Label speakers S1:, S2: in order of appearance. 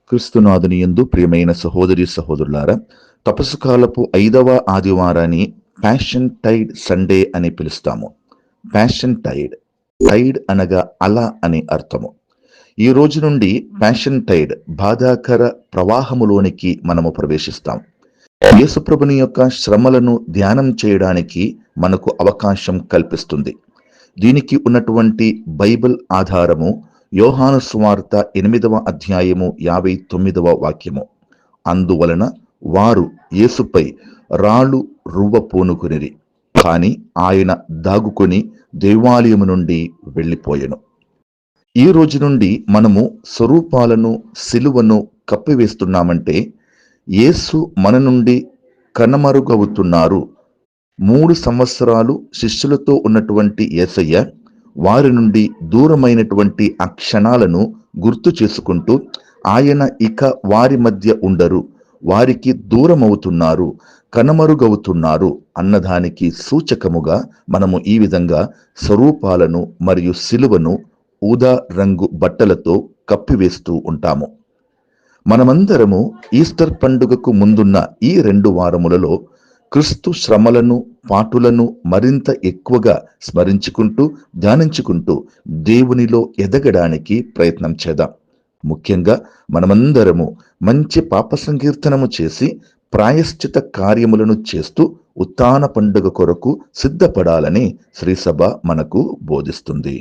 S1: క్రీస్తునాథుని యందు ప్రియమైన సహోదరి సహోదరులారా, తపస్సు కాలపు 5వ ఆదివారాన్ని ప్యాషన్ టైడ్ సండే అని పిలుస్తాము. ప్యాషన్ టైడ్, టైడ్ అనగా అల అని అర్థము. ఈ రోజు నుండి ప్యాషన్ టైడ్ బాధాకర ప్రవాహములోనికి మనము ప్రవేశిస్తాం. యేసుప్రభుని యొక్క శ్రమలను ధ్యానం చేయడానికి మనకు అవకాశం కల్పిస్తుంది. దీనికి ఉన్నటువంటి బైబిల్ ఆధారము యోహాను సువార్త 8వ అధ్యాయము 59వ వాక్యము. అందువలన వారు యేసుపై రాళ్ళు రువ్వ పూనుకునిరి, కాని ఆయన దాగుకొని దేవాలయము నుండి వెళ్ళిపోయెను. ఈ రోజు నుండి మనము స్వరూపాలను, సిలువను కప్పివేస్తున్నామంటే యేసు మన నుండి కనుమరుగవుతున్నారు. 3 సంవత్సరాలు శిష్యులతో ఉన్నటువంటి యేసయ్య వారి నుండి దూరమైనటువంటి ఆ క్షణాలను గుర్తు చేసుకుంటూ ఆయన ఇక వారి మధ్య ఉండరు, వారికి దూరమవుతున్నారు, కనుమరుగవుతున్నారు అన్నదానికి సూచకముగా మనము ఈ విధంగా స్వరూపాలను మరియు సిలువను ఊదా రంగు బట్టలతో కప్పివేస్తూ ఉంటాము. మనమందరము ఈస్టర్ పండుగకు ముందున్న ఈ 2 వారములలో క్రీస్తు శ్రమలను, పాటులను మరింత ఎక్కువగా స్మరించుకుంటూ, ధ్యానించుకుంటూ దేవునిలో ఎదగడానికి ప్రయత్నం చేద్దాం. ముఖ్యంగా మనమందరము మంచి పాప సంకీర్తనము చేసి ప్రాయశ్చిత కార్యములను చేస్తూ ఉత్థాన పండుగ కొరకు సిద్ధపడాలని శ్రీసభ మనకు బోధిస్తుంది.